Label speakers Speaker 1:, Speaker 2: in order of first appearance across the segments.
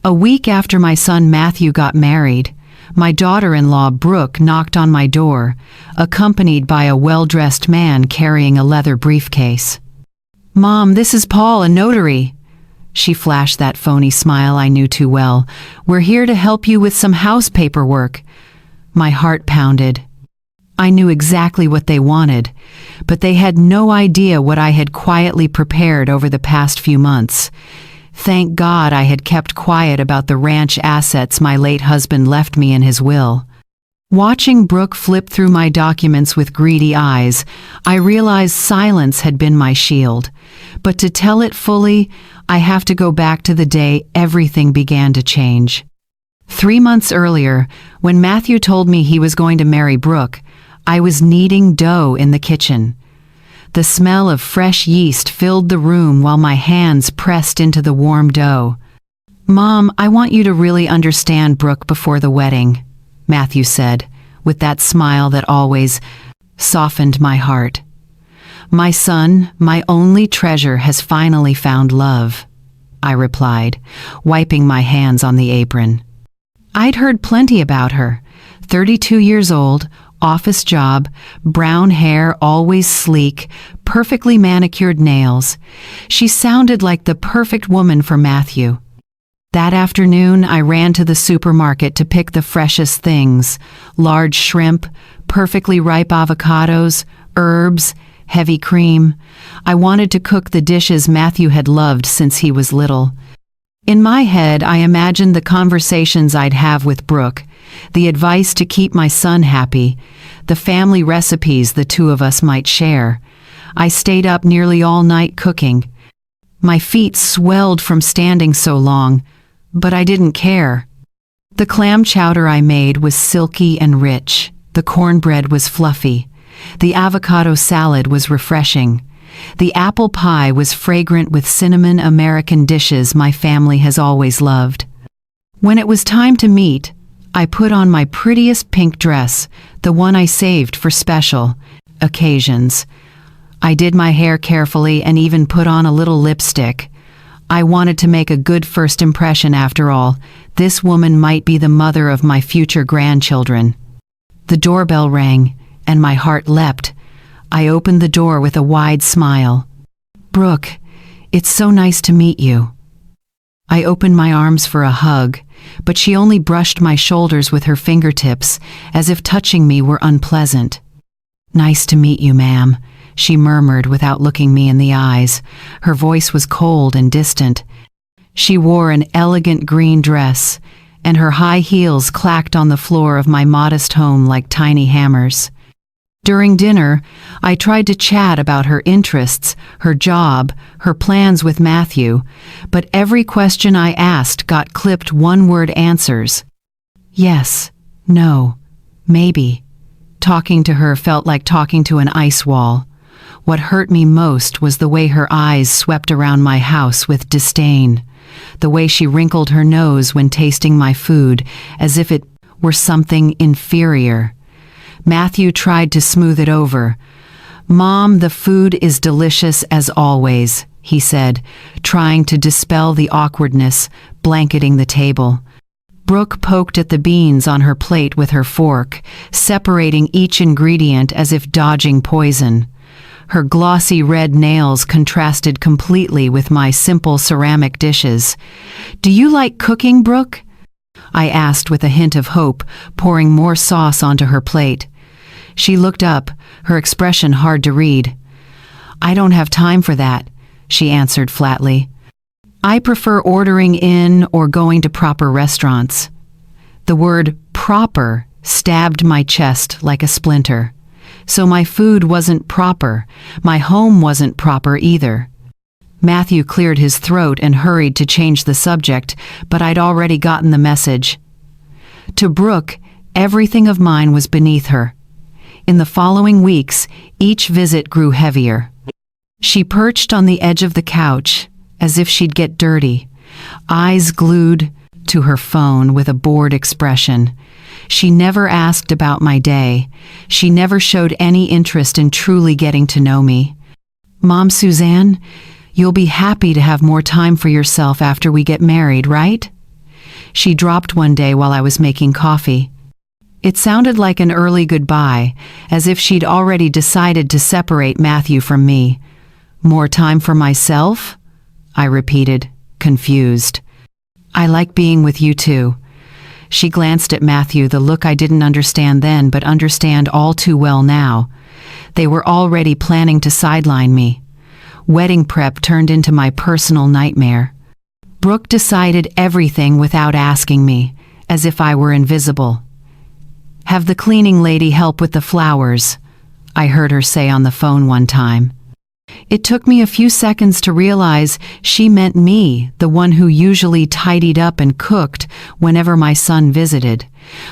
Speaker 1: A week after my son Matthew got married, my daughter-in-law Brooke knocked on my door, accompanied by a well-dressed man carrying a leather briefcase. "Mom, this is Paul, a notary." She flashed that phony smile I knew too well. "We're here to help you with some house paperwork." My heart pounded. I knew exactly what they wanted, but they had no idea what I had quietly prepared over the past few months. Thank God I had kept quiet about the ranch assets my late husband left me in his will. Watching Brooke flip through my documents with greedy eyes, I realized silence had been my shield. But to tell it fully, I have to go back to the day everything began to change. 3 months earlier, when Matthew told me he was going to marry Brooke, I was kneading dough in the kitchen. The smell of fresh yeast filled the room while my hands pressed into the warm dough. "Mom, I want you to really understand Brooke before the wedding," Matthew said, with that smile that always softened my heart. "My son, my only treasure, has finally found love," I replied, wiping my hands on the apron. I'd heard plenty about her. 32 years old, office job, brown hair always sleek, perfectly manicured nails. She sounded like the perfect woman for Matthew. That afternoon, I ran to the supermarket to pick the freshest things: large shrimp, perfectly ripe avocados, herbs, heavy cream. I wanted to cook the dishes Matthew had loved since he was little. In my head, I imagined the conversations I'd have with Brooke, the advice to keep my son happy, the family recipes the two of us might share. I stayed up nearly all night cooking. My feet swelled from standing so long, but I didn't care. The clam chowder I made was silky and rich. The cornbread was fluffy. The avocado salad was refreshing. The apple pie was fragrant with cinnamon American dishes my family has always loved. When it was time to meet, I put on my prettiest pink dress, the one I saved for special occasions. I did my hair carefully and even put on a little lipstick. I wanted to make a good first impression after all. This woman might be the mother of my future grandchildren. The doorbell rang, and my heart leapt. I opened the door with a wide smile. "Brooke, it's so nice to meet you." I opened my arms for a hug, but she only brushed my shoulders with her fingertips, as if touching me were unpleasant. "Nice to meet you, ma'am," she murmured without looking me in the eyes. Her voice was cold and distant. She wore an elegant green dress, and her high heels clacked on the floor of my modest home like tiny hammers. During dinner, I tried to chat about her interests, her job, her plans with Matthew, but every question I asked got clipped one-word answers. Yes, no, maybe. Talking to her felt like talking to an ice wall. What hurt me most was the way her eyes swept around my house with disdain, the way she wrinkled her nose when tasting my food, as if it were something inferior. Matthew tried to smooth it over. "Mom, the food is delicious as always," he said, trying to dispel the awkwardness blanketing the table. Brooke poked at the beans on her plate with her fork, separating each ingredient as if dodging poison. Her glossy red nails contrasted completely with my simple ceramic dishes. "Do you like cooking, Brooke?" I asked with a hint of hope, pouring more sauce onto her plate. She looked up, her expression hard to read. "I don't have time for that," she answered flatly. "I prefer ordering in or going to proper restaurants." The word proper stabbed my chest like a splinter. So my food wasn't proper, my home wasn't proper either. Matthew cleared his throat and hurried to change the subject, but I'd already gotten the message. To Brooke, everything of mine was beneath her. In the following weeks, each visit grew heavier. She perched on the edge of the couch, as if she'd get dirty, eyes glued to her phone with a bored expression. She never asked about my day. She never showed any interest in truly getting to know me. "Mom, Suzanne, you'll be happy to have more time for yourself after we get married, right?" she dropped one day while I was making coffee. It sounded like an early goodbye, as if she'd already decided to separate Matthew from me. "More time for myself?" I repeated, confused. "I like being with you too." She glanced at Matthew, the look I didn't understand then but understand all too well now. They were already planning to sideline me. Wedding prep turned into my personal nightmare. Brooke decided everything without asking me, as if I were invisible. "Have the cleaning lady help with the flowers," I heard her say on the phone one time. It took me a few seconds to realize she meant me, the one who usually tidied up and cooked whenever my son visited.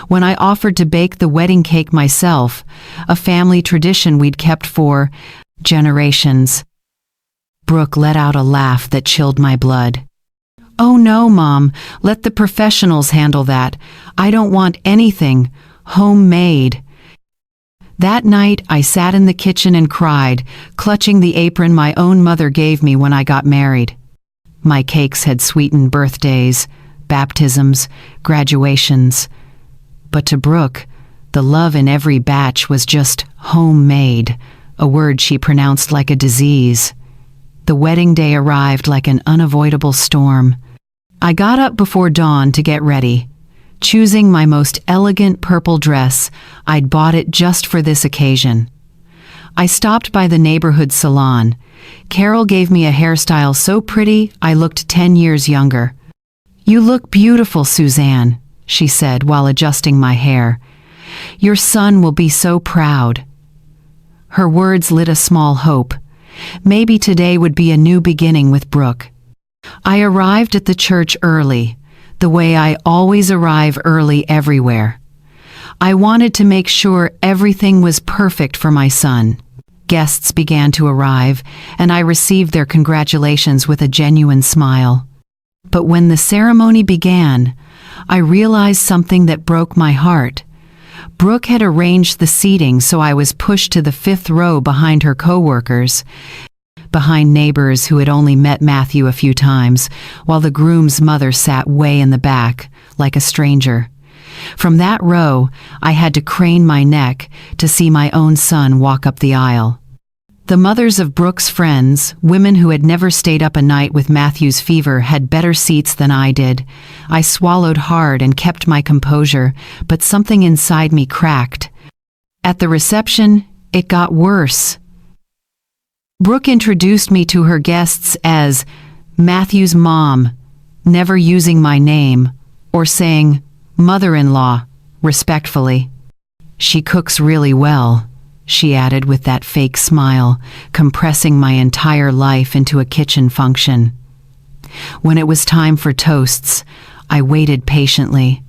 Speaker 1: When I offered to bake the wedding cake myself, a family tradition we'd kept for generations. Brooke let out a laugh that chilled my blood. "Oh no, Mom, let the professionals handle that. I don't want anything homemade." That night, I sat in the kitchen and cried, clutching the apron my own mother gave me when I got married. My cakes had sweetened birthdays, baptisms, graduations. But to Brooke, the love in every batch was just homemade, a word she pronounced like a disease. The wedding day arrived like an unavoidable storm. I got up before dawn to get ready, choosing my most elegant purple dress. I'd bought it just for this occasion. I stopped by the neighborhood salon. Carol gave me a hairstyle so pretty I looked 10 years younger. "You look beautiful, Suzanne," she said while adjusting my hair. "Your son will be so proud." Her words lit a small hope. Maybe today would be a new beginning with Brooke. I arrived at the church early, the way I always arrive early everywhere. I wanted to make sure everything was perfect for my son. Guests began to arrive, and I received their congratulations with a genuine smile. But when the ceremony began, I realized something that broke my heart. Brooke had arranged the seating so I was pushed to the 5th row behind her coworkers, behind neighbors who had only met Matthew a few times, while the groom's mother sat way in the back, like a stranger. From that row, I had to crane my neck to see my own son walk up the aisle. The mothers of Brooke's friends, women who had never stayed up a night with Matthew's fever, had better seats than I did. I swallowed hard and kept my composure, but something inside me cracked. At the reception, it got worse. Brooke introduced me to her guests as Matthew's mom, never using my name, or saying mother-in-law, respectfully. "She cooks really well," she added with that fake smile, compressing my entire life into a kitchen function. When it was time for toasts, I waited patiently.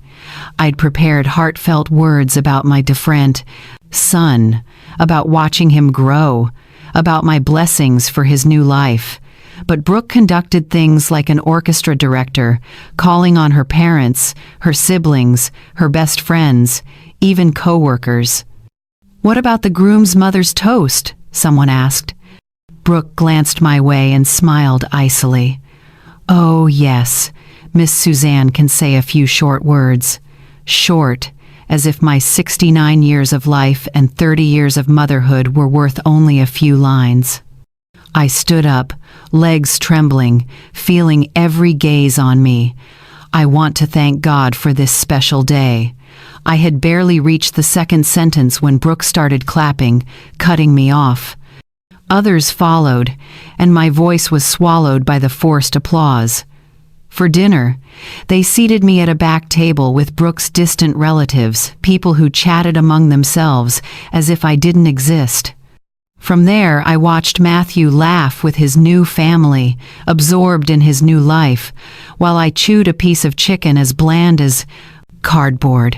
Speaker 1: I'd prepared heartfelt words about my different son, about watching him grow, about my blessings for his new life. But Brooke conducted things like an orchestra director, calling on her parents, her siblings, her best friends, even coworkers. "What about the groom's mother's toast?" someone asked. Brooke glanced my way and smiled icily. "Oh, yes, Miss Suzanne can say a few short words." Short, as if my 69 years of life and 30 years of motherhood were worth only a few lines. I stood up, legs trembling, feeling every gaze on me. I want to thank God for this special day. I had barely reached the second sentence when Brooke started clapping, cutting me off. Others followed, and my voice was swallowed by the forced applause. For dinner, they seated me at a back table with Brooke's distant relatives, people who chatted among themselves as if I didn't exist. From there, I watched Matthew laugh with his new family, absorbed in his new life, while I chewed a piece of chicken as bland as cardboard.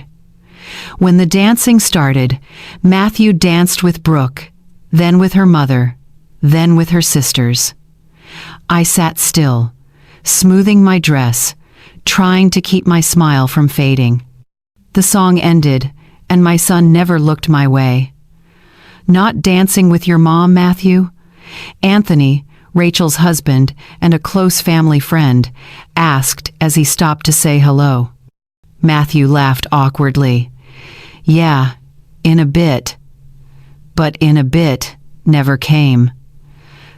Speaker 1: When the dancing started, Matthew danced with Brooke, then with her mother, then with her sisters. I sat still, smoothing my dress, trying to keep my smile from fading. The song ended, and my son never looked my way. "Not dancing with your mom, Matthew?" Anthony, Rachel's husband and a close family friend, asked as he stopped to say hello. Matthew laughed awkwardly. Yeah, in a bit. But in a bit never came.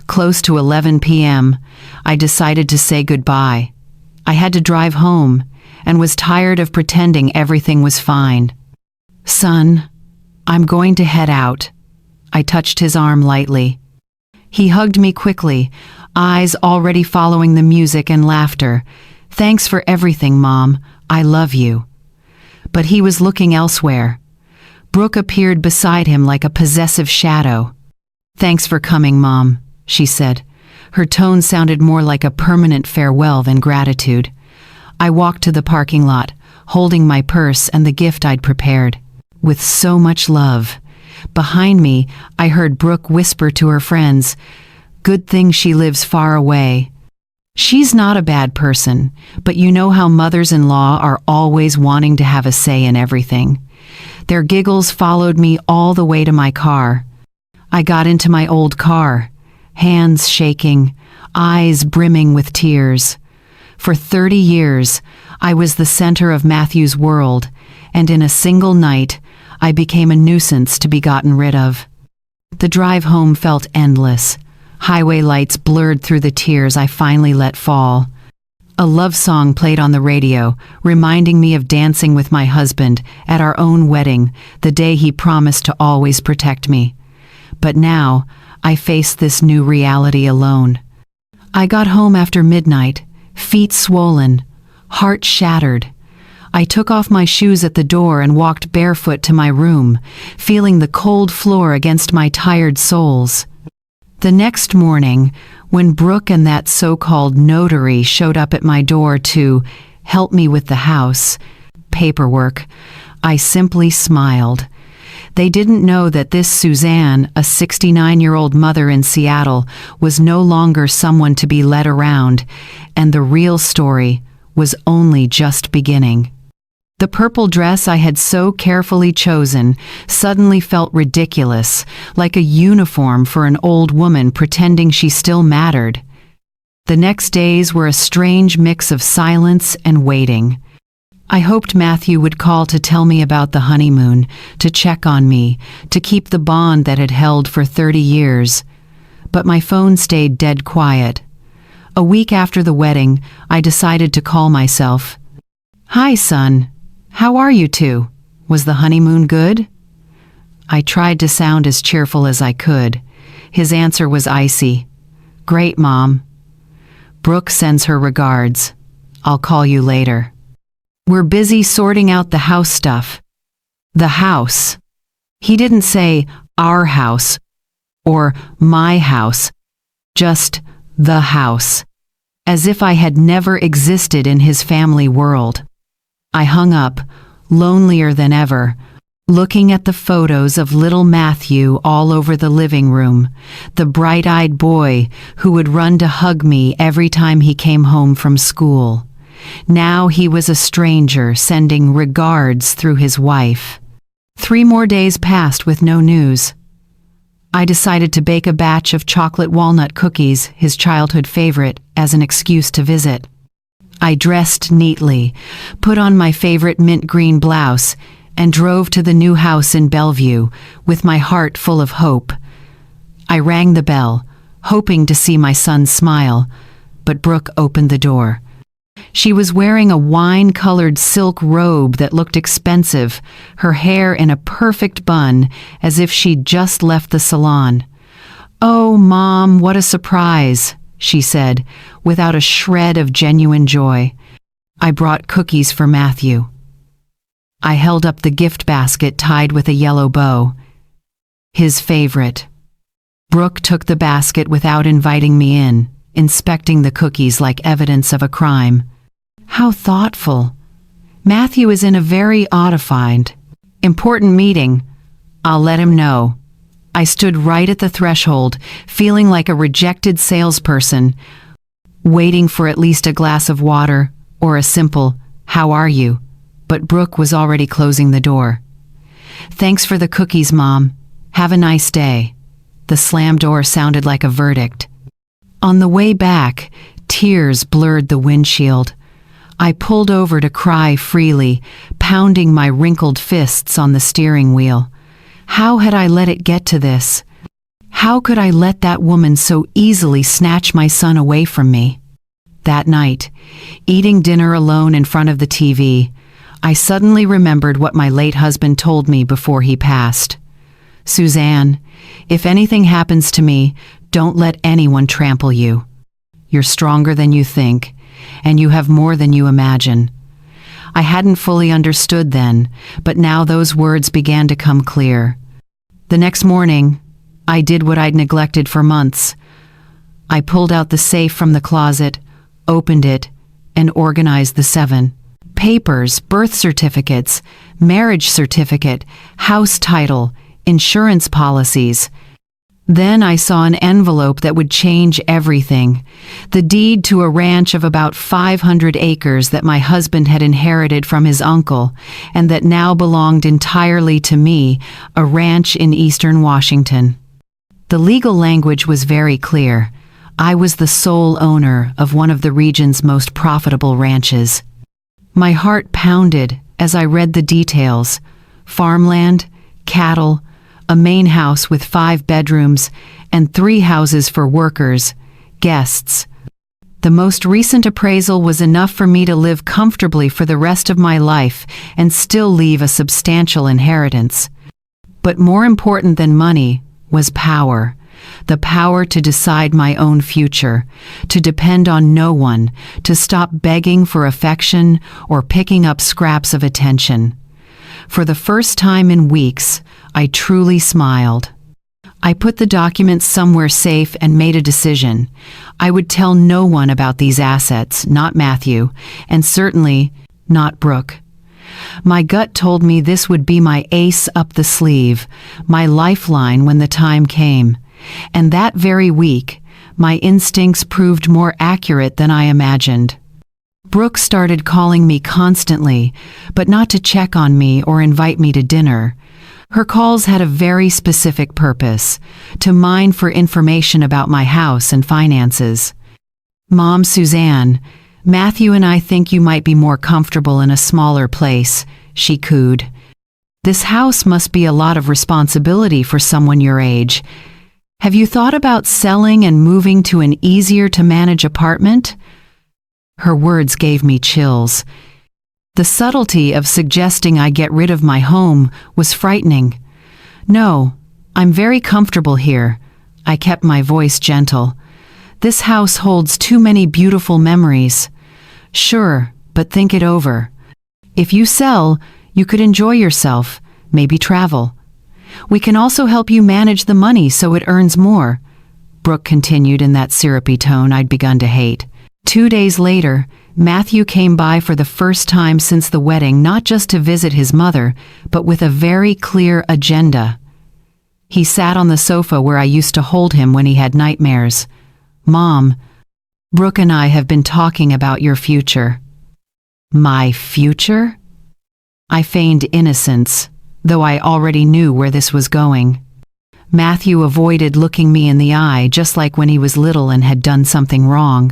Speaker 1: Close to 11 p.m., I decided to say goodbye. I had to drive home and was tired of pretending everything was fine. Son, I'm going to head out. I touched his arm lightly. He hugged me quickly, eyes already following the music and laughter. Thanks for everything, Mom. I love you. But he was looking elsewhere. Brooke appeared beside him like a possessive shadow. Thanks for coming, Mom, she said. Her tone sounded more like a permanent farewell than gratitude. I walked to the parking lot, holding my purse and the gift I'd prepared. With so much love. Behind me, I heard Brooke whisper to her friends, "Good thing she lives far away." She's not a bad person, but you know how mothers-in-law are always wanting to have a say in everything. Their giggles followed me all the way to my car. I got into my old car, hands shaking, eyes brimming with tears. For 30 years, I was the center of Matthew's world, and in a single night, I became a nuisance to be gotten rid of. The drive home felt endless. Highway lights blurred through the tears I finally let fall. A love song played on the radio, reminding me of dancing with my husband at our own wedding, the day he promised to always protect me. But now, I faced this new reality alone. I got home after midnight, feet swollen, heart shattered. I took off my shoes at the door and walked barefoot to my room, feeling the cold floor against my tired soles. The next morning, when Brooke and that so-called notary showed up at my door to help me with the house paperwork, I simply smiled. They didn't know that this Suzanne, a 69-year-old mother in Seattle, was no longer someone to be led around, and the real story was only just beginning. The purple dress I had so carefully chosen suddenly felt ridiculous, like a uniform for an old woman pretending she still mattered. The next days were a strange mix of silence and waiting. I hoped Matthew would call to tell me about the honeymoon, to check on me, to keep the bond that had held for 30 years. But my phone stayed dead quiet. A week after the wedding, I decided to call myself. "Hi, son. How are you two? Was the honeymoon good?" I tried to sound as cheerful as I could. His answer was icy. "Great, Mom. Brooke sends her regards. I'll call you later. We're busy sorting out the house stuff." The house. He didn't say our house or my house, just the house, as if I had never existed in his family world. I hung up, lonelier than ever, looking at the photos of little Matthew all over the living room, the bright-eyed boy who would run to hug me every time he came home from school. Now he was a stranger sending regards through his wife. 3 more days passed with no news. I decided to bake a batch of chocolate walnut cookies, his childhood favorite, as an excuse to visit. I dressed neatly, put on my favorite mint green blouse, and drove to the new house in Bellevue, with my heart full of hope. I rang the bell, hoping to see my son smile, but Brooke opened the door. She was wearing a wine-colored silk robe that looked expensive, her hair in a perfect bun, as if she'd just left the salon. "Oh, Mom, what a surprise," she said, without a shred of genuine joy. "I brought cookies for Matthew." I held up the gift basket tied with a yellow bow. His favorite. Brooke took the basket without inviting me in, inspecting the cookies like evidence of a crime. How thoughtful. Matthew is in a very important meeting. I'll let him know. I stood right at the threshold, feeling like a rejected salesperson, waiting for at least a glass of water or a simple, "How are you?" But Brooke was already closing the door. "Thanks for the cookies, Mom. Have a nice day." The slam door sounded like a verdict. On the way back, tears blurred the windshield. I pulled over to cry freely, pounding my wrinkled fists on the steering wheel. How had I let it get to this? How could I let that woman so easily snatch my son away from me? That night, eating dinner alone in front of the TV, I suddenly remembered what my late husband told me before he passed. Suzanne, if anything happens to me, don't let anyone trample you. You're stronger than you think, and you have more than you imagine. I hadn't fully understood then, but now those words began to come clear. The next morning, I did what I'd neglected for months. I pulled out the safe from the closet, opened it, and organized the 7 papers: birth certificates, marriage certificate, house title, insurance policies. Then I saw an envelope that would change everything. The deed to a ranch of about 500 acres that my husband had inherited from his uncle, and that now belonged entirely to me, a ranch in eastern Washington. The legal language was very clear. I was the sole owner of one of the region's most profitable ranches. My heart pounded as I read the details: farmland, cattle, a main house with 5 bedrooms, and 3 houses for workers, guests. The most recent appraisal was enough for me to live comfortably for the rest of my life and still leave a substantial inheritance. But more important than money was power. The power to decide my own future, to depend on no one, to stop begging for affection or picking up scraps of attention. For the first time in weeks, I truly smiled. I put the documents somewhere safe and made a decision. I would tell no one about these assets, not Matthew, and certainly not Brooke. My gut told me this would be my ace up the sleeve, my lifeline when the time came. And that very week, my instincts proved more accurate than I imagined. Brooke started calling me constantly, but not to check on me or invite me to dinner. Her calls had a very specific purpose: to mine for information about my house and finances. "Mom, Suzanne, Matthew and I think you might be more comfortable in a smaller place," she cooed. "This house must be a lot of responsibility for someone your age. Have you thought about selling and moving to an easier-to-manage apartment?" Her words gave me chills. The subtlety of suggesting I get rid of my home was frightening. "No, I'm very comfortable here." I kept my voice gentle. "This house holds too many beautiful memories." "Sure, but think it over. If you sell, you could enjoy yourself, maybe travel. We can also help you manage the money so it earns more," Brooke continued in that syrupy tone I'd begun to hate. 2 days later, Matthew came by for the first time since the wedding, not just to visit his mother, but with a very clear agenda. He sat on the sofa where I used to hold him when he had nightmares. "Mom, Brooke and I have been talking about your future." "My future?" I feigned innocence, though I already knew where this was going. Matthew avoided looking me in the eye, just like when he was little and had done something wrong.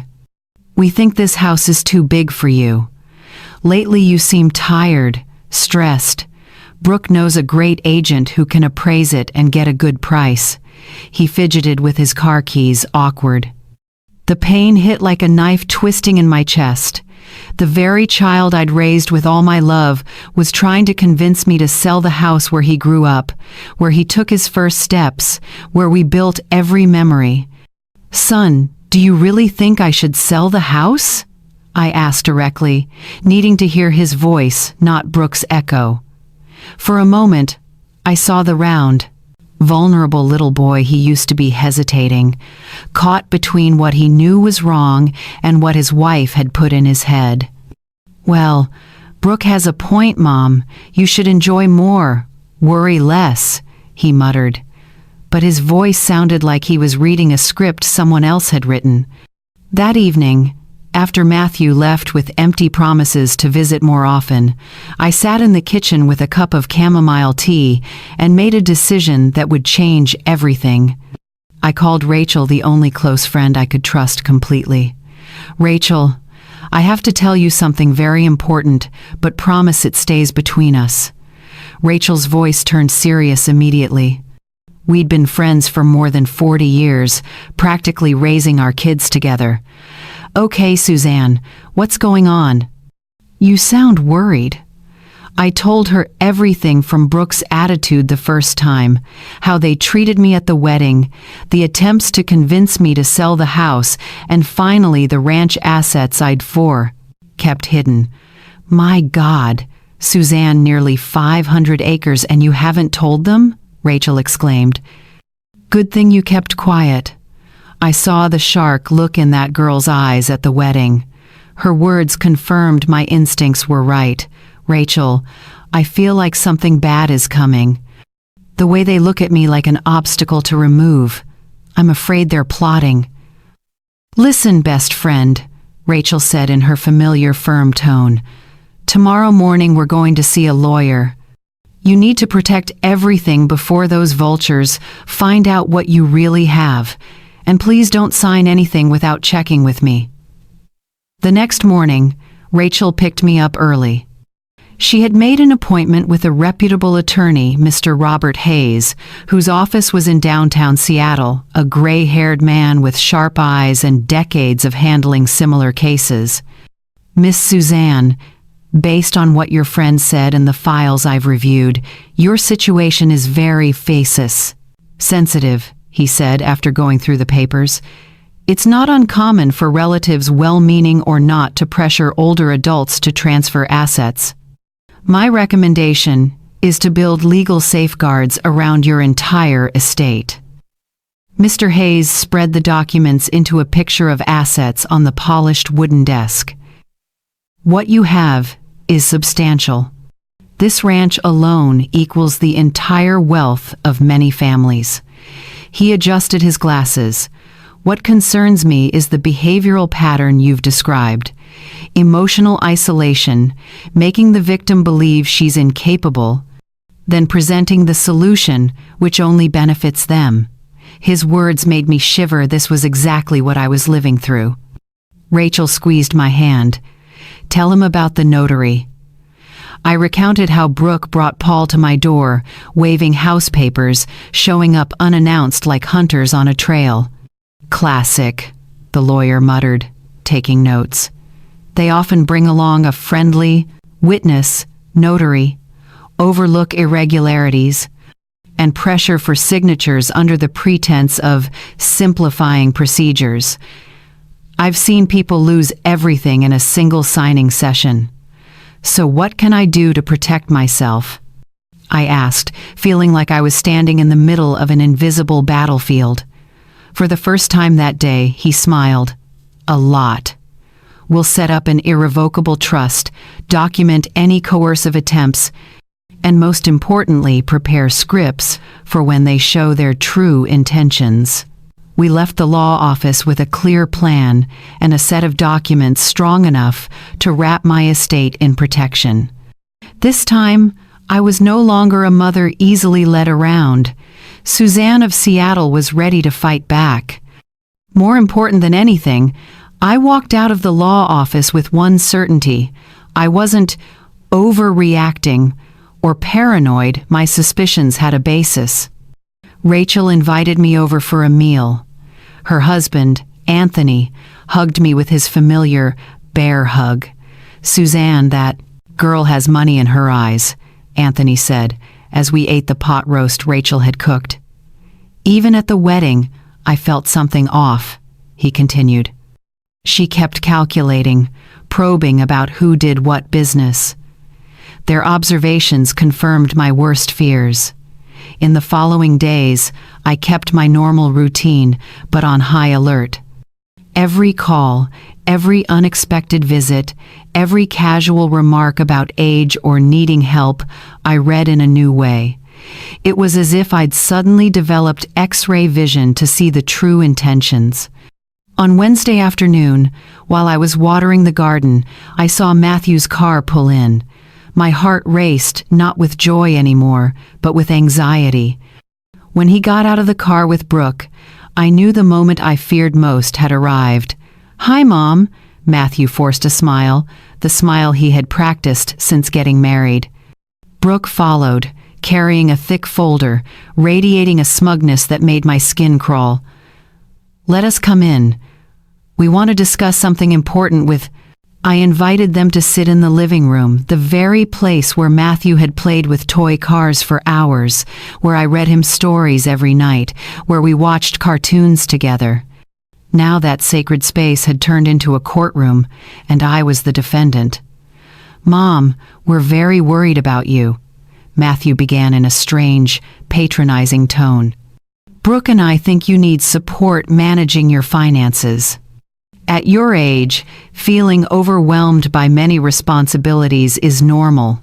Speaker 1: "We think this house is too big for you. Lately you seem tired, stressed. Brooke knows a great agent who can appraise it and get a good price." He fidgeted with his car keys, awkward. The pain hit like a knife twisting in my chest. The very child I'd raised with all my love was trying to convince me to sell the house where he grew up, where he took his first steps, where we built every memory. "Son, do you really think I should sell the house?" I asked directly, needing to hear his voice, not Brooke's echo. For a moment, I saw the round, vulnerable little boy he used to be hesitating, caught between what he knew was wrong and what his wife had put in his head. "Well, Brooke has a point, Mom. You should enjoy more, worry less," he muttered. But his voice sounded like he was reading a script someone else had written. That evening, after Matthew left with empty promises to visit more often, I sat in the kitchen with a cup of chamomile tea and made a decision that would change everything. I called Rachel, the only close friend I could trust completely. "Rachel, I have to tell you something very important, but promise it stays between us." Rachel's voice turned serious immediately. We'd been friends for more than 40 years, practically raising our kids together. "Okay, Suzanne, what's going on?" "You sound worried." I told her everything from Brooke's attitude the first time, how they treated me at the wedding, the attempts to convince me to sell the house, and finally the ranch assets I'd kept hidden. "My God, Suzanne, nearly 500 acres and you haven't told them?" Rachel exclaimed. "Good thing you kept quiet." I saw the shark look in that girl's eyes at the wedding. Her words confirmed my instincts were right. "Rachel, I feel like something bad is coming. The way they look at me like an obstacle to remove. I'm afraid they're plotting." "Listen, best friend," Rachel said in her familiar firm tone. "Tomorrow morning we're going to see a lawyer. You need to protect everything before those vultures find out what you really have. And please don't sign anything without checking with me." The next morning, Rachel picked me up early. She had made an appointment with a reputable attorney, Mr. Robert Hayes, whose office was in downtown Seattle, a gray-haired man with sharp eyes and decades of handling similar cases. "Miss Suzanne, based on what your friend said and the files I've reviewed, your situation is very sensitive," he said after going through the papers. "It's not uncommon for relatives, well-meaning or not, to pressure older adults to transfer assets. My recommendation is to build legal safeguards around your entire estate." Mr. Hayes spread the documents into a picture of assets on the polished wooden desk. "What you have is substantial. This ranch alone equals the entire wealth of many families." He adjusted his glasses. "What concerns me is the behavioral pattern you've described. Emotional isolation, making the victim believe she's incapable, then presenting the solution which only benefits them." His words made me shiver. This was exactly what I was living through. Rachel squeezed my hand. "Tell him about the notary." I recounted how Brooke brought Paul to my door, waving house papers, showing up unannounced like hunters on a trail. "Classic," the lawyer muttered, taking notes. "They often bring along a friendly witness, notary, overlook irregularities, and pressure for signatures under the pretense of simplifying procedures. I've seen people lose everything in a single signing session. So what can I do to protect myself?" I asked, feeling like I was standing in the middle of an invisible battlefield. For the first time that day, he smiled. "A lot. We'll set up an irrevocable trust, document any coercive attempts, and most importantly, prepare scripts for when they show their true intentions." We left the law office with a clear plan and a set of documents strong enough to wrap my estate in protection. This time, I was no longer a mother easily led around. Suzanne of Seattle was ready to fight back. More important than anything, I walked out of the law office with one certainty. I wasn't overreacting or paranoid. My suspicions had a basis. Rachel invited me over for a meal. Her husband, Anthony, hugged me with his familiar bear hug. "Suzanne, that girl has money in her eyes," Anthony said, as we ate the pot roast Rachel had cooked. "Even at the wedding, I felt something off," he continued. "She kept calculating, probing about who did what business." Their observations confirmed my worst fears. In the following days, I kept my normal routine, but on high alert. Every call, every unexpected visit, every casual remark about age or needing help, I read in a new way. It was as if I'd suddenly developed X-ray vision to see the true intentions. On Wednesday afternoon, while I was watering the garden, I saw Matthew's car pull in. My heart raced, not with joy anymore, but with anxiety. When he got out of the car with Brooke, I knew the moment I feared most had arrived. "Hi, Mom," Matthew forced a smile, the smile he had practiced since getting married. Brooke followed, carrying a thick folder, radiating a smugness that made my skin crawl. "Let us come in. We want to discuss something important with—" I invited them to sit in the living room, the very place where Matthew had played with toy cars for hours, where I read him stories every night, where we watched cartoons together. Now that sacred space had turned into a courtroom, and I was the defendant. "Mom, we're very worried about you," Matthew began in a strange, patronizing tone. "Brooke and I think you need support managing your finances. At your age, feeling overwhelmed by many responsibilities is normal."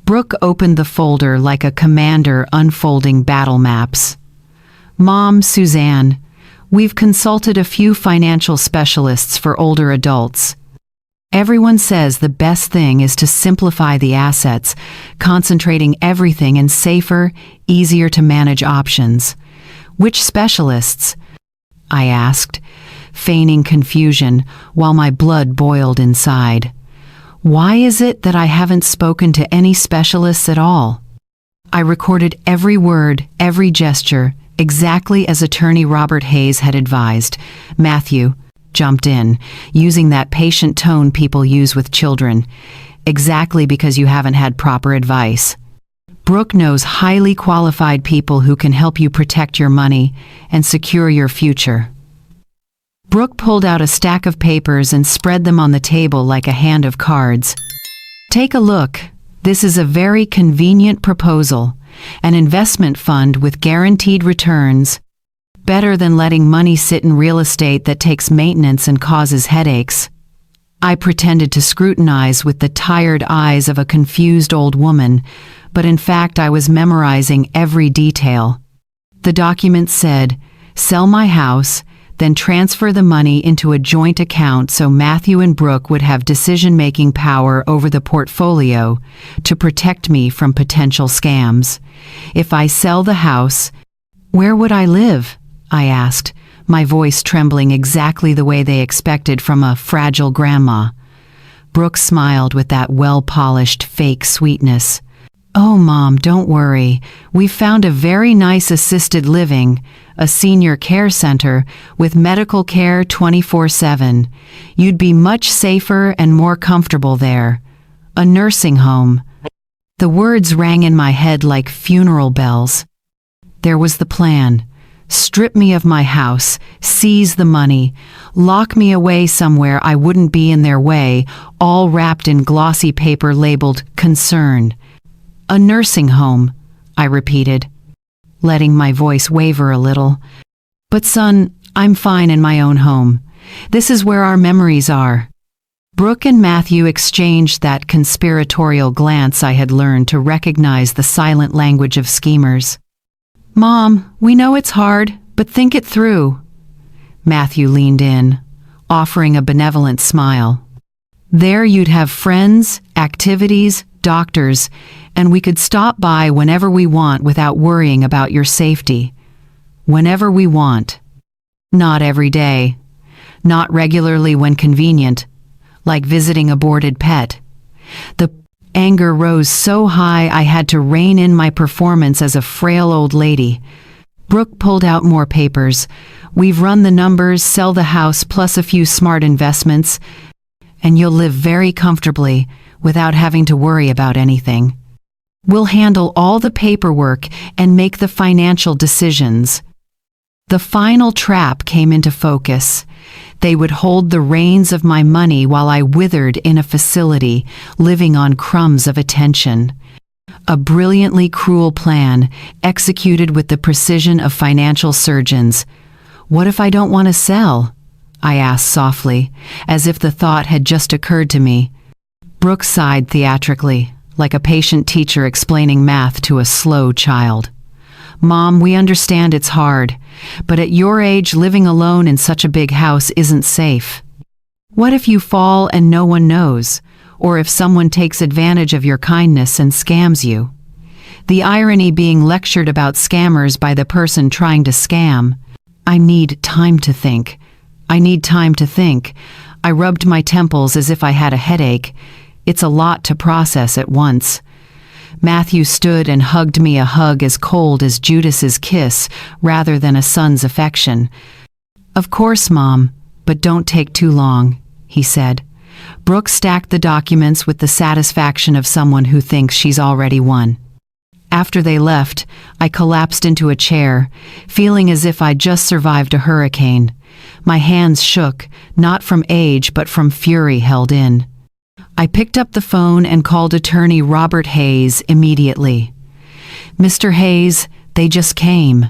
Speaker 1: Brooke opened the folder like a commander unfolding battle maps. "Mom, Suzanne, we've consulted a few financial specialists for older adults. Everyone says the best thing is to simplify the assets, concentrating everything in safer, easier to manage options. Which specialists?" I asked, feigning confusion while my blood boiled inside. Why is it that I haven't spoken to any specialists at all? I recorded every word, every gesture, exactly as attorney Robert Hayes had advised. Matthew jumped in, using that patient tone people use with children. "Exactly because you haven't had proper advice. Brooke knows highly qualified people who can help you protect your money and secure your future." Brooke pulled out a stack of papers and spread them on the table like a hand of cards. "Take a look. This is a very convenient proposal. An investment fund with guaranteed returns. Better than letting money sit in real estate that takes maintenance and causes headaches." I pretended to scrutinize with the tired eyes of a confused old woman, but in fact I was memorizing every detail. The document said, "Sell my house, then transfer the money into a joint account so Matthew and Brooke would have decision-making power over the portfolio to protect me from potential scams. If I sell the house, where would I live?" I asked, my voice trembling exactly the way they expected from a fragile grandma. Brooke smiled with that well-polished fake sweetness. "Oh, Mom, don't worry. We've found a very nice assisted living, a senior care center with medical care 24/7. You'd be much safer and more comfortable there. A nursing home." The words rang in my head like funeral bells. There was the plan. Strip me of my house, seize the money, lock me away somewhere I wouldn't be in their way, all wrapped in glossy paper labeled "concern." "A nursing home," I repeated, letting my voice waver a little. "But son, I'm fine in my own home. This is where our memories are." Brooke and Matthew exchanged that conspiratorial glance I had learned to recognize the silent language of schemers. "Mom, we know it's hard, but think it through." Matthew leaned in, offering a benevolent smile. "There you'd have friends, activities, doctors, and we could stop by whenever we want without worrying about your safety. Whenever we want. Not every day. Not regularly when convenient, like visiting a boarded pet." The anger rose so high I had to rein in my performance as a frail old lady. Brooke pulled out more papers. "We've run the numbers, sell the house plus a few smart investments, and you'll live very comfortably without having to worry about anything. We'll handle all the paperwork and make the financial decisions." The final trap came into focus. They would hold the reins of my money while I withered in a facility, living on crumbs of attention. A brilliantly cruel plan, executed with the precision of financial surgeons. "What if I don't want to sell?" I asked softly, as if the thought had just occurred to me. Brooke sighed theatrically, like a patient teacher explaining math to a slow child. "Mom, we understand it's hard, but at your age, living alone in such a big house isn't safe. What if you fall and no one knows, or if someone takes advantage of your kindness and scams you?" The irony being lectured about scammers by the person trying to scam. "I need time to think. I need time to think." I rubbed my temples as if I had a headache. It's a lot to process at once. Matthew stood and hugged me, a hug as cold as Judas's kiss rather than a son's affection. "Of course, Mom, but don't take too long," he said. Brooke stacked the documents with the satisfaction of someone who thinks she's already won. After they left, I collapsed into a chair, feeling as if I'd just survived a hurricane. My hands shook, not from age but from fury held in. I picked up the phone and called attorney Robert Hayes immediately. "Mr. Hayes, they just came.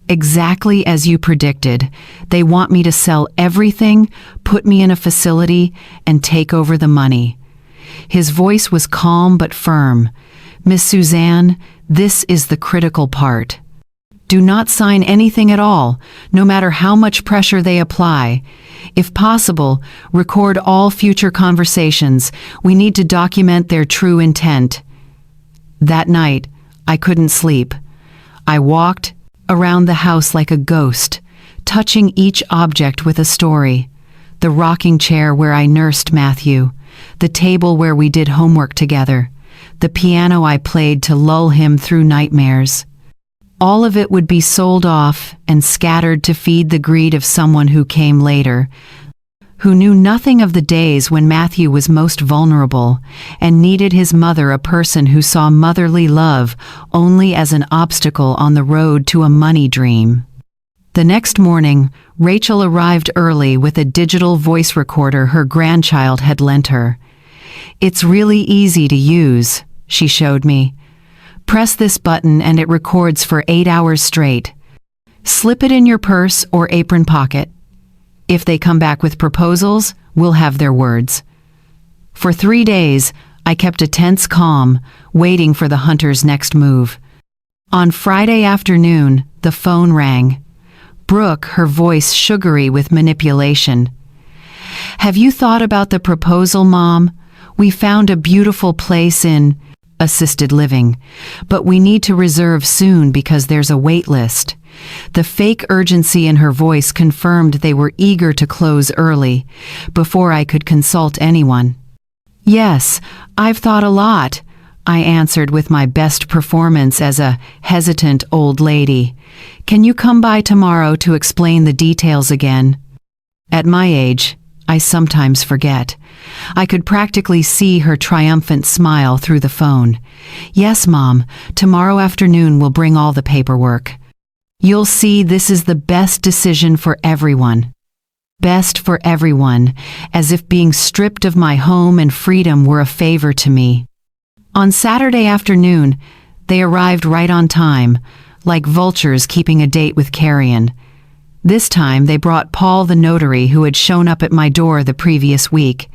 Speaker 1: Exactly as you predicted. They want me to sell everything, put me in a facility, and take over the money." His voice was calm but firm. "Miss Suzanne, this is the critical part. Do not sign anything at all, no matter how much pressure they apply. If possible, record all future conversations. We need to document their true intent." That night, I couldn't sleep. I walked around the house like a ghost, touching each object with a story. The rocking chair where I nursed Matthew, the table where we did homework together, the piano I played to lull him through nightmares. All of it would be sold off and scattered to feed the greed of someone who came later, who knew nothing of the days when Matthew was most vulnerable and needed his mother, a person who saw motherly love only as an obstacle on the road to a money dream. The next morning, Rachel arrived early with a digital voice recorder her grandchild had lent her. "It's really easy to use," she showed me. "Press this button and it records for 8 hours straight. Slip it in your purse or apron pocket. If they come back with proposals, we'll have their words." For 3 days, I kept a tense calm, waiting for the hunter's next move. On Friday afternoon, the phone rang. Brooke, her voice sugary with manipulation. "Have you thought about the proposal, Mom? We found a beautiful place in assisted living, but we need to reserve soon because there's a wait list." The fake urgency in her voice confirmed they were eager to close early, before I could consult anyone. "Yes, I've thought a lot," I answered with my best performance as a hesitant old lady. "Can you come by tomorrow to explain the details again?" At my age, I sometimes forget. I could practically see her triumphant smile through the phone. "Yes, Mom, tomorrow afternoon we'll bring all the paperwork. You'll see this is the best decision for everyone." Best for everyone, as if being stripped of my home and freedom were a favor to me. On Saturday afternoon, they arrived right on time, like vultures keeping a date with carrion. This time they brought Paul the notary who had shown up at my door the previous week.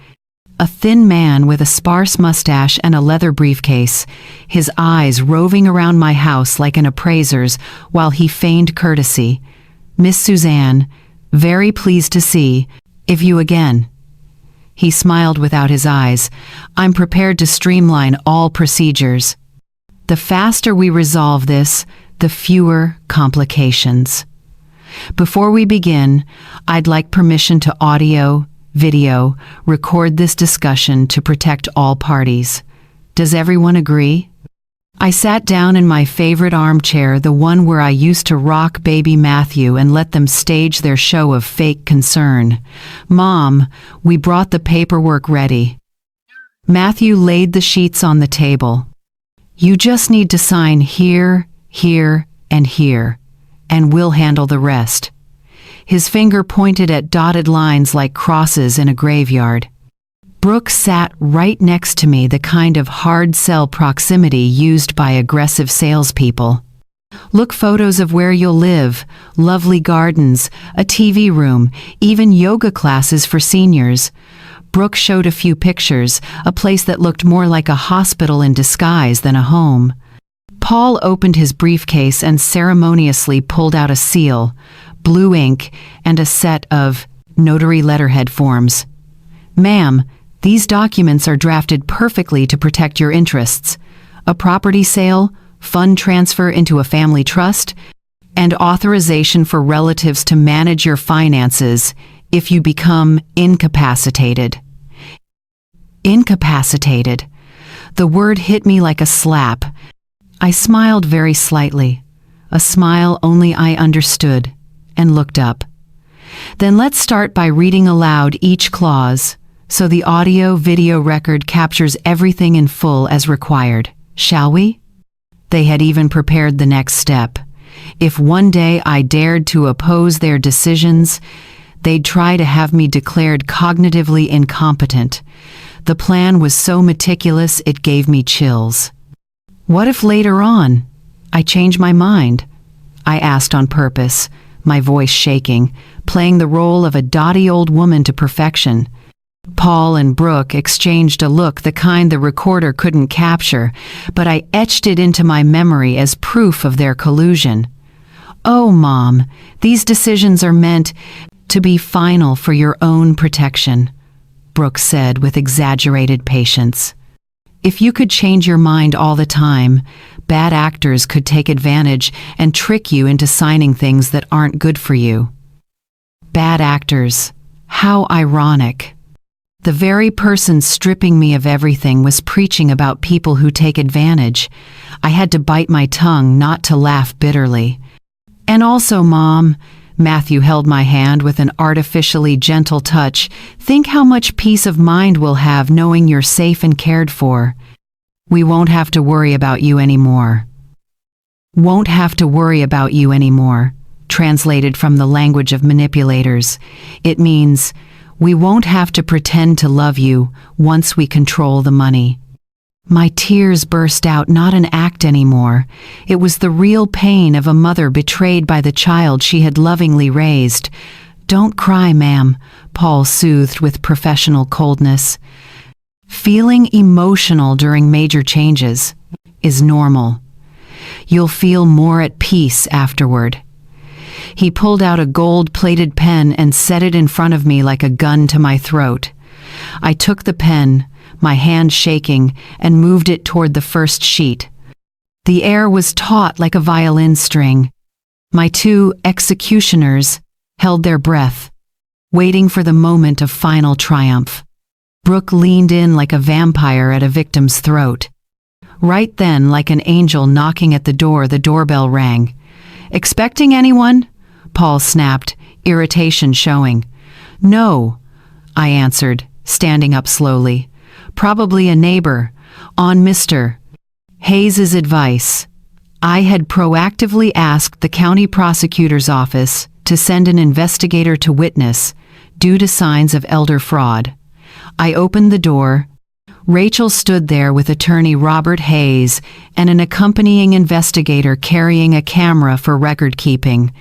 Speaker 1: A thin man with a sparse mustache and a leather briefcase, his eyes roving around my house like an appraiser's while he feigned courtesy. "Miss Suzanne, very pleased to see you again." He smiled without his eyes. "I'm prepared to streamline all procedures. The faster we resolve this, the fewer complications. Before we begin, I'd like permission to video, record this discussion to protect all parties. Does everyone agree?" I sat down in my favorite armchair, the one where I used to rock baby Matthew and let them stage their show of fake concern. "Mom, we brought the paperwork ready." Matthew laid the sheets on the table. "You just need to sign here, here, and here, and we'll handle the rest." His finger pointed at dotted lines like crosses in a graveyard. Brooke sat right next to me, the kind of hard sell proximity used by aggressive salespeople. "Look, photos of where you'll live, lovely gardens, a TV room, even yoga classes for seniors." Brooke showed a few pictures, a place that looked more like a hospital in disguise than a home. Paul opened his briefcase and ceremoniously pulled out a seal, blue ink, and a set of notary letterhead forms. "Ma'am, these documents are drafted perfectly to protect your interests. A property sale, fund transfer into a family trust, and authorization for relatives to manage your finances if you become incapacitated. Incapacitated. The word hit me like a slap. I smiled very slightly, a smile only I understood, and looked up. Then let's start by reading aloud each clause, so the audio-video record captures everything in full as required, shall we? They had even prepared the next step. If one day I dared to oppose their decisions, they'd try to have me declared cognitively incompetent. The plan was so meticulous it gave me chills. What if later on I change my mind? I asked on purpose, my voice shaking, playing the role of a dotty old woman to perfection. Paul and Brooke exchanged a look, the kind the recorder couldn't capture, but I etched it into my memory as proof of their collusion. Oh, Mom, these decisions are meant to be final for your own protection, Brooke said with exaggerated patience. If you could change your mind all the time, bad actors could take advantage and trick you into signing things that aren't good for you. Bad actors. How ironic. The very person stripping me of everything was preaching about people who take advantage. I had to bite my tongue not to laugh bitterly. And also, Mom, Matthew held my hand with an artificially gentle touch, think how much peace of mind we'll have knowing you're safe and cared for. We won't have to worry about you anymore. Won't have to worry about you anymore. Translated from the language of manipulators, it means we won't have to pretend to love you once we control the money. My tears burst out, not an act anymore. It was the real pain of a mother betrayed by the child she had lovingly raised. Don't cry, ma'am, Paul soothed with professional coldness. Feeling emotional during major changes is normal. You'll feel more at peace afterward. He pulled out a gold-plated pen and set it in front of me like a gun to my throat. I took the pen, my hand shaking, and moved it toward the first sheet. The air was taut like a violin string. My two executioners held their breath, waiting for the moment of final triumph. Brooke leaned in like a vampire at a victim's throat. Right then, like an angel knocking at the doorbell rang. "Expecting anyone?" Paul snapped, irritation showing. "No," I answered, standing up slowly. "Probably a neighbor, on Mr. Hayes's advice." I had proactively asked the county prosecutor's office to send an investigator to witness, due to signs of elder fraud. I opened the door. Rachel stood there with attorney Robert Hayes and an accompanying investigator carrying a camera for record-keeping.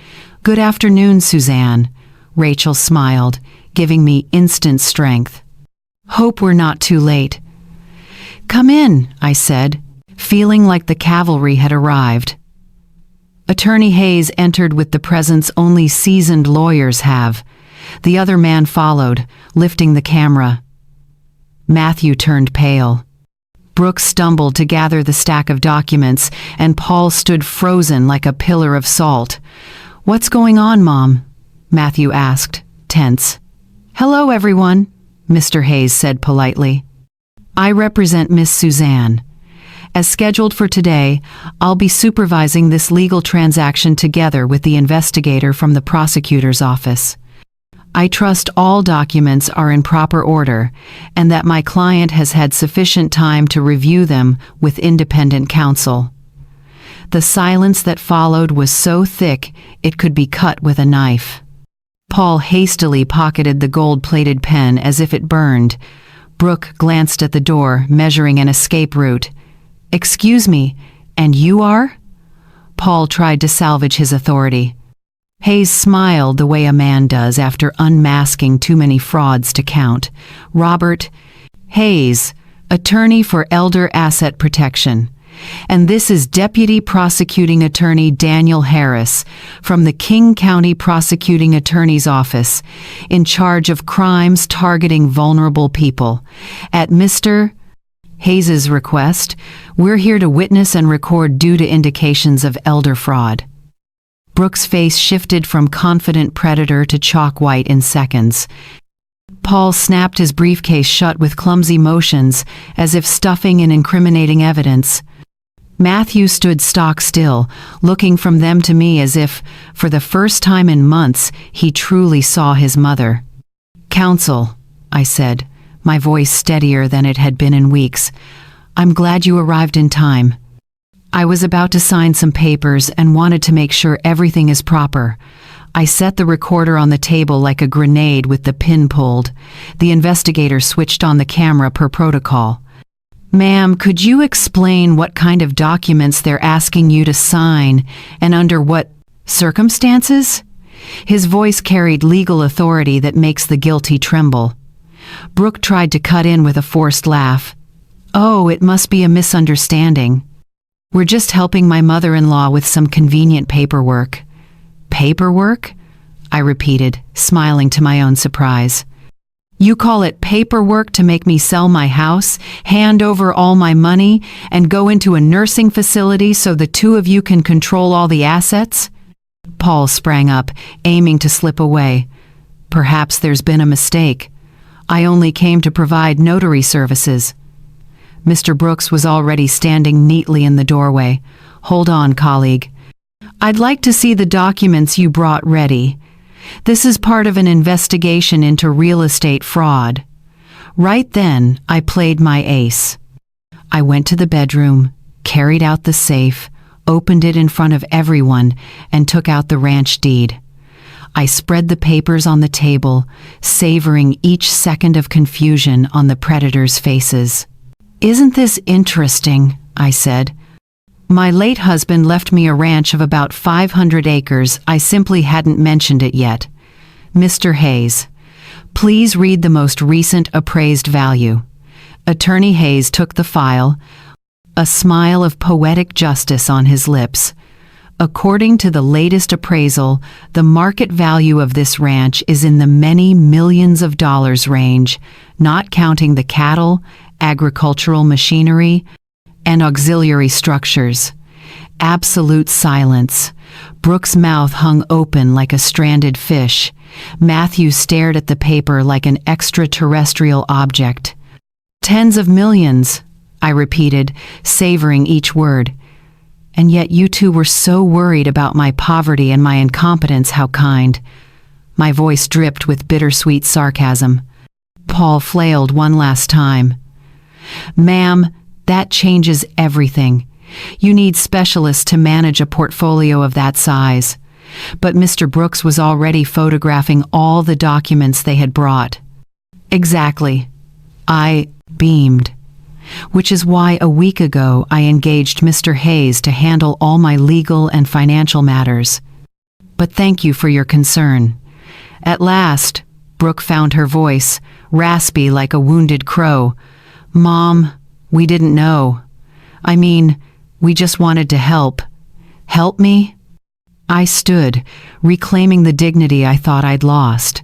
Speaker 1: "Good afternoon, Suzanne," Rachel smiled, giving me instant strength. "Hope we're not too late." "Come in," I said, feeling like the cavalry had arrived. Attorney Hayes entered with the presence only seasoned lawyers have. The other man followed, lifting the camera. Matthew turned pale. Brooke stumbled to gather the stack of documents, and Paul stood frozen like a pillar of salt. "What's going on, Mom?" Matthew asked, tense. "Hello, everyone," Mr. Hayes said politely. "I represent Miss Suzanne. As scheduled for today, I'll be supervising this legal transaction together with the investigator from the prosecutor's office. I trust all documents are in proper order and that my client has had sufficient time to review them with independent counsel." The silence that followed was so thick it could be cut with a knife. Paul hastily pocketed the gold-plated pen as if it burned. Brooke glanced at the door, measuring an escape route. "Excuse me, and you are?" Paul tried to salvage his authority. Hayes smiled the way a man does after unmasking too many frauds to count. "Robert Hayes, attorney for Elder Asset Protection. And this is Deputy Prosecuting Attorney Daniel Harris from the King County Prosecuting Attorney's Office, in charge of crimes targeting vulnerable people. At Mr. Hayes's request, we're here to witness and record due to indications of elder fraud." Brooke's face shifted from confident predator to chalk white in seconds. Paul snapped his briefcase shut with clumsy motions, as if stuffing in incriminating evidence. Matthew stood stock still, looking from them to me as if, for the first time in months, he truly saw his mother. "Counsel," I said, my voice steadier than it had been in weeks, "I'm glad you arrived in time. I was about to sign some papers and wanted to make sure everything is proper." I set the recorder on the table like a grenade with the pin pulled. The investigator switched on the camera per protocol. "Ma'am, could you explain what kind of documents they're asking you to sign and under what circumstances?" His voice carried legal authority that makes the guilty tremble. Brooke tried to cut in with a forced laugh. "Oh, it must be a misunderstanding. We're just helping my mother-in-law with some convenient paperwork." "Paperwork?" I repeated, smiling to my own surprise. "You call it paperwork to make me sell my house, hand over all my money, and go into a nursing facility so the two of you can control all the assets?" Paul sprang up, aiming to slip away. "Perhaps there's been a mistake. I only came to provide notary services." Mr. Brooks was already standing neatly in the doorway. "Hold on, colleague. I'd like to see the documents you brought ready. This is part of an investigation into real estate fraud." Right then, I played my ace. I went to the bedroom, carried out the safe, opened it in front of everyone, and took out the ranch deed. I spread the papers on the table, savoring each second of confusion on the predators' faces. "Isn't this interesting?" I said. "My late husband left me a ranch of about 500 acres. I simply hadn't mentioned it yet. Mr. Hayes, please read the most recent appraised value." Attorney Hayes took the file, a smile of poetic justice on his lips. "According to the latest appraisal, the market value of this ranch is in the many millions of dollars range, not counting the cattle, agricultural machinery, and auxiliary structures." Absolute silence. Brooke's mouth hung open like a stranded fish. Matthew stared at the paper like an extraterrestrial object. "Tens of millions," I repeated, savoring each word. "And yet you two were so worried about my poverty and my incompetence. How kind." My voice dripped with bittersweet sarcasm. Paul flailed one last time. "Ma'am, that changes everything. You need specialists to manage a portfolio of that size." But Mr. Brooks was already photographing all the documents they had brought. "Exactly." I beamed. "Which is why a week ago I engaged Mr. Hayes to handle all my legal and financial matters. But thank you for your concern." At last, Brooke found her voice, raspy like a wounded crow. "Mom, we didn't know. I mean, we just wanted to help." "Help me?" I stood, reclaiming the dignity I thought I'd lost.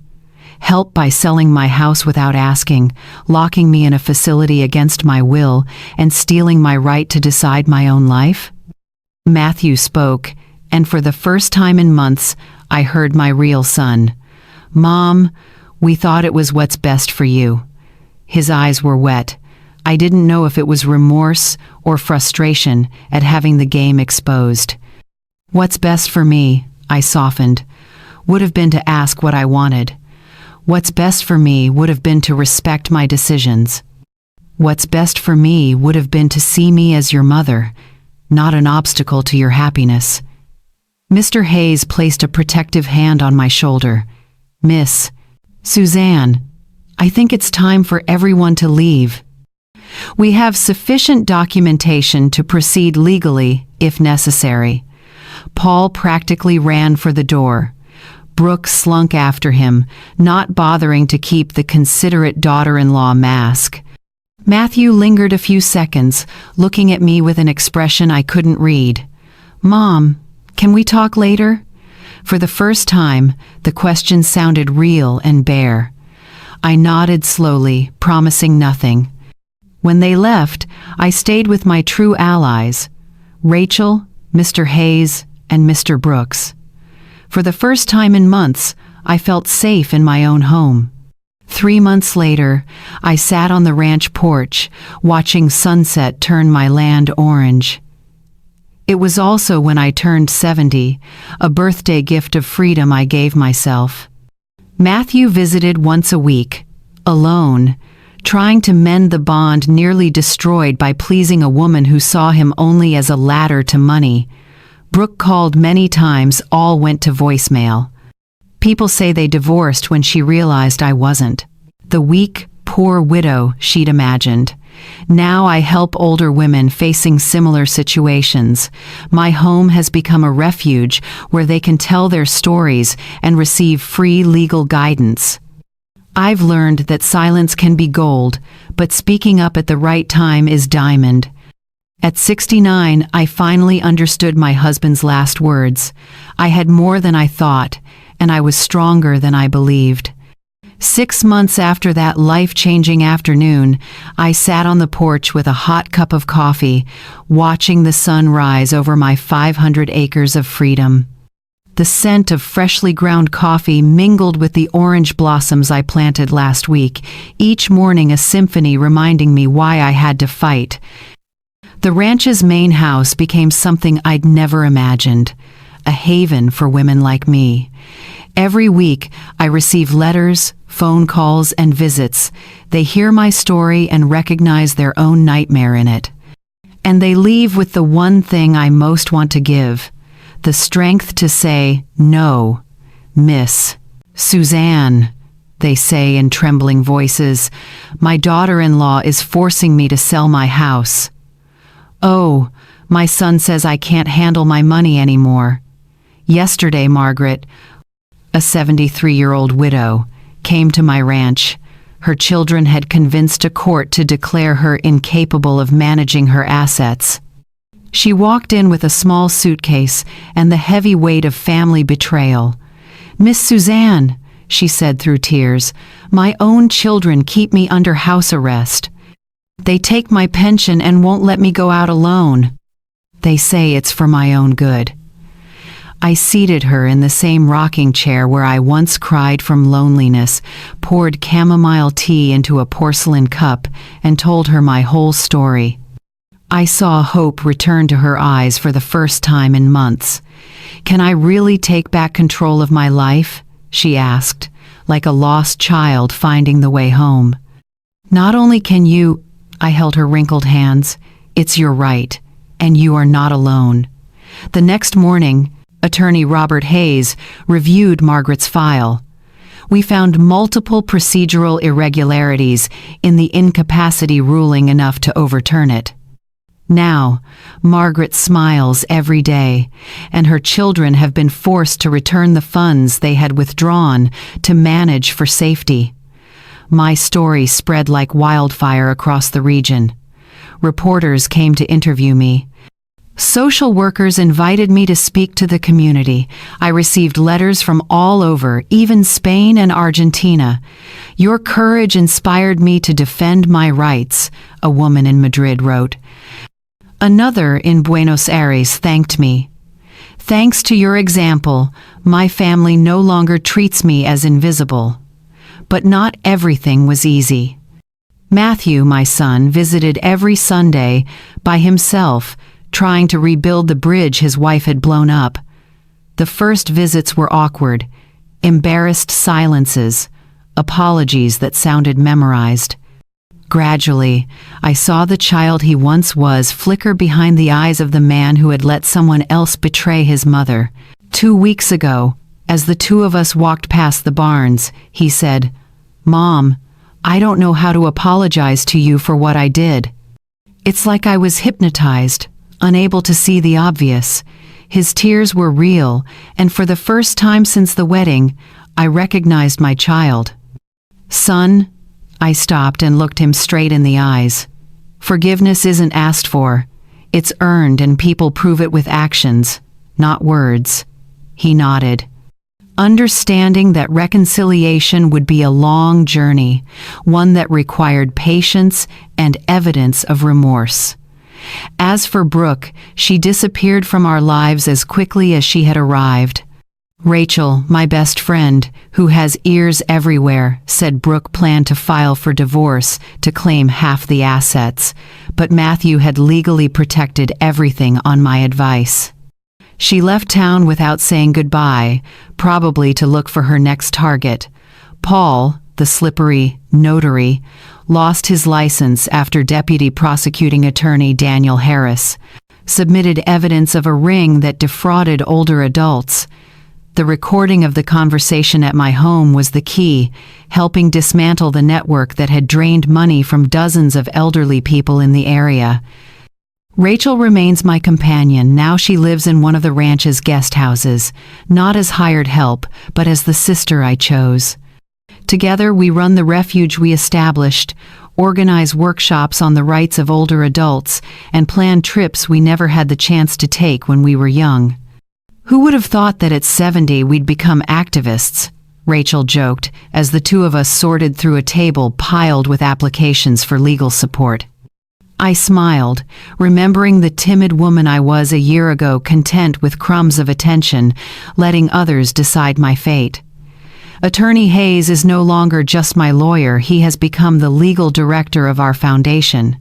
Speaker 1: "Help by selling my house without asking, locking me in a facility against my will, and stealing my right to decide my own life?" Matthew spoke, and for the first time in months, I heard my real son. "Mom, we thought it was what's best for you." His eyes were wet. I didn't know if it was remorse or frustration at having the game exposed. "What's best for me," I softened, "would have been to ask what I wanted. What's best for me would have been to respect my decisions. What's best for me would have been to see me as your mother, not an obstacle to your happiness." Mr. Hayes placed a protective hand on my shoulder. "Miss Suzanne, I think it's time for everyone to leave. We have sufficient documentation to proceed legally, if necessary." Paul practically ran for the door. Brooke slunk after him, not bothering to keep the considerate daughter-in-law mask. Matthew lingered a few seconds, looking at me with an expression I couldn't read. "Mom, can we talk later?" For the first time, the question sounded real and bare. I nodded slowly, promising nothing. When they left, I stayed with my true allies, Rachel, Mr. Hayes, and Mr. Brooks. For the first time in months, I felt safe in my own home. 3 months later, I sat on the ranch porch, watching sunset turn my land orange. It was also when I turned 70, a birthday gift of freedom I gave myself. Matthew visited once a week, alone, trying to mend the bond nearly destroyed by pleasing a woman who saw him only as a ladder to money. Brooke called many times, all went to voicemail. People say they divorced when she realized I wasn't. The weak, poor widow she'd imagined. Now I help older women facing similar situations. My home has become a refuge where they can tell their stories and receive free legal guidance. I've learned that silence can be gold, but speaking up at the right time is diamond. At 69, I finally understood my husband's last words. I had more than I thought, and I was stronger than I believed. 6 months after that life-changing afternoon, I sat on the porch with a hot cup of coffee, watching the sun rise over my 500 acres of freedom. The scent of freshly ground coffee mingled with the orange blossoms I planted last week, each morning a symphony reminding me why I had to fight. The ranch's main house became something I'd never imagined, a haven for women like me. Every week, I receive letters, phone calls, and visits. They hear my story and recognize their own nightmare in it. And they leave with the one thing I most want to give, the strength to say, "No, Miss Suzanne," they say in trembling voices. "My daughter-in-law is forcing me to sell my house. Oh, my son says I can't handle my money anymore." Yesterday, Margaret, a 73-year-old widow, came to my ranch. Her children had convinced a court to declare her incapable of managing her assets. She walked in with a small suitcase and the heavy weight of family betrayal. "Miss Suzanne," she said through tears, "my own children keep me under house arrest. They take my pension and won't let me go out alone. They say it's for my own good." I seated her in the same rocking chair where I once cried from loneliness, poured chamomile tea into a porcelain cup, and told her my whole story. I saw hope return to her eyes for the first time in months. "Can I really take back control of my life?" she asked, like a lost child finding the way home. "Not only can you," I held her wrinkled hands, "it's your right, and you are not alone." The next morning, Attorney Robert Hayes reviewed Margaret's file. We found multiple procedural irregularities in the incapacity ruling enough to overturn it. Now, Margaret smiles every day, and her children have been forced to return the funds they had withdrawn to manage for safety. My story spread like wildfire across the region. Reporters came to interview me. Social workers invited me to speak to the community. I received letters from all over, even Spain and Argentina. "Your courage inspired me to defend my rights," a woman in Madrid wrote. Another in Buenos Aires thanked me. "Thanks to your example, my family no longer treats me as invisible." But not everything was easy. Matthew, my son, visited every Sunday by himself, trying to rebuild the bridge his wife had blown up. The first visits were awkward, embarrassed silences, apologies that sounded memorized. Gradually, I saw the child he once was flicker behind the eyes of the man who had let someone else betray his mother. 2 weeks ago, as the two of us walked past the barns, he said, "Mom, I don't know how to apologize to you for what I did." It's like I was hypnotized, unable to see the obvious. His tears were real, and for the first time since the wedding, I recognized my child. "Son," I stopped and looked him straight in the eyes. "Forgiveness isn't asked for. It's earned, and people prove it with actions, not words." He nodded, understanding that reconciliation would be a long journey, one that required patience and evidence of remorse. As for Brooke, she disappeared from our lives as quickly as she had arrived. Rachel, my best friend, who has ears everywhere, said Brooke planned to file for divorce to claim half the assets, but Matthew had legally protected everything on my advice. She left town without saying goodbye, probably to look for her next target. Paul, the slippery notary, lost his license after Deputy Prosecuting Attorney Daniel Harris submitted evidence of a ring that defrauded older adults. The recording of the conversation at my home was the key, helping dismantle the network that had drained money from dozens of elderly people in the area. Rachel remains my companion. Now she lives in one of the ranch's guest houses, not as hired help, but as the sister I chose. Together we run the refuge we established, organize workshops on the rights of older adults, and plan trips we never had the chance to take when we were young. Who would have thought that at 70 we'd become activists? Rachel joked, as the two of us sorted through a table piled with applications for legal support. I smiled, remembering the timid woman I was a year ago, content with crumbs of attention, letting others decide my fate. Attorney Hayes is no longer just my lawyer, he has become the legal director of our foundation.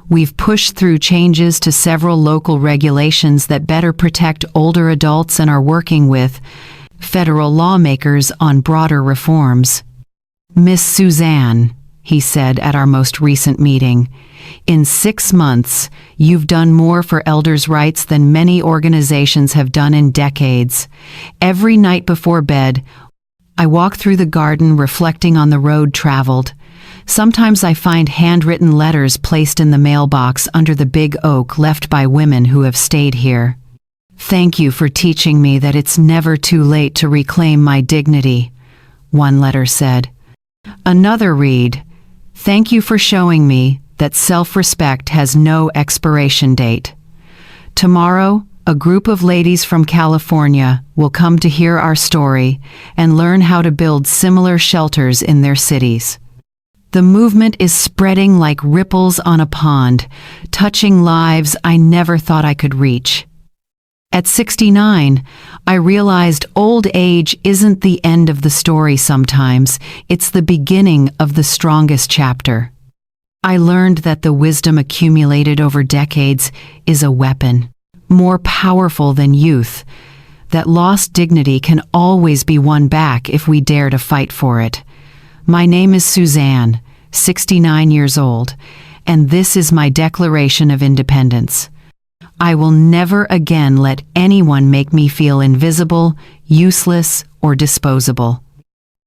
Speaker 1: We've pushed through changes to several local regulations that better protect older adults and are working with federal lawmakers on broader reforms. Miss Suzanne, he said at our most recent meeting, in 6 months, you've done more for elders' rights than many organizations have done in decades. Every night before bed, I walk through the garden reflecting on the road traveled. Sometimes I find handwritten letters placed in the mailbox under the big oak left by women who have stayed here. Thank you for teaching me that it's never too late to reclaim my dignity, one letter said. Another read, thank you for showing me that self-respect has no expiration date. Tomorrow, a group of ladies from California will come to hear our story and learn how to build similar shelters in their cities. The movement is spreading like ripples on a pond, touching lives I never thought I could reach. At 69, I realized old age isn't the end of the story sometimes, it's the beginning of the strongest chapter. I learned that the wisdom accumulated over decades is a weapon, more powerful than youth, that lost dignity can always be won back if we dare to fight for it. My name is Suzanne, 69 years old, and this is my Declaration of Independence. I will never again let anyone make me feel invisible, useless, or disposable.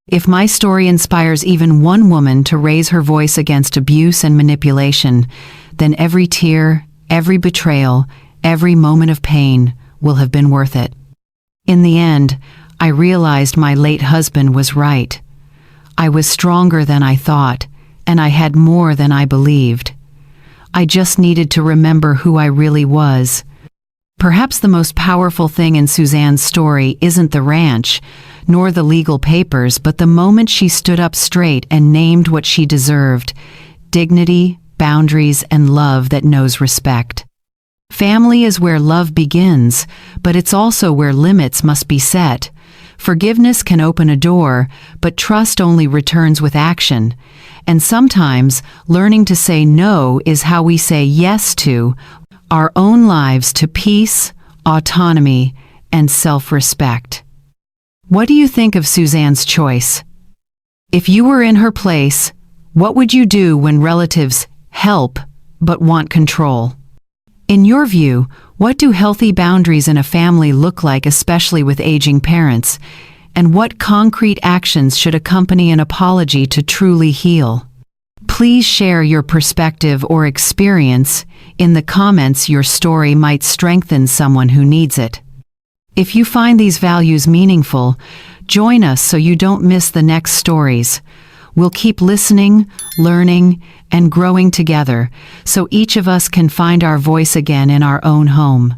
Speaker 1: If my story inspires even one woman to raise her voice against abuse and manipulation, then every tear, every betrayal, every moment of pain will have been worth it. In the end, I realized my late husband was right. I was stronger than I thought, and I had more than I believed. I just needed to remember who I really was. Perhaps the most powerful thing in Suzanne's story isn't the ranch, nor the legal papers, but the moment she stood up straight and named what she deserved: dignity, boundaries, and love that knows respect. Family is where love begins, but it's also where limits must be set. Forgiveness can open a door, but trust only returns with action. And sometimes, learning to say no is how we say yes to our own lives, to peace, autonomy, and self-respect. What do you think of Suzanne's choice? If you were in her place, what would you do when relatives help but want control? In your view, what do healthy boundaries in a family look like, especially with aging parents? And what concrete actions should accompany an apology to truly heal? Please share your perspective or experience in the comments. Your story might strengthen someone who needs it. If you find these values meaningful, join us so you don't miss the next stories. We'll keep listening, learning, and growing together, so each of us can find our voice again in our own home.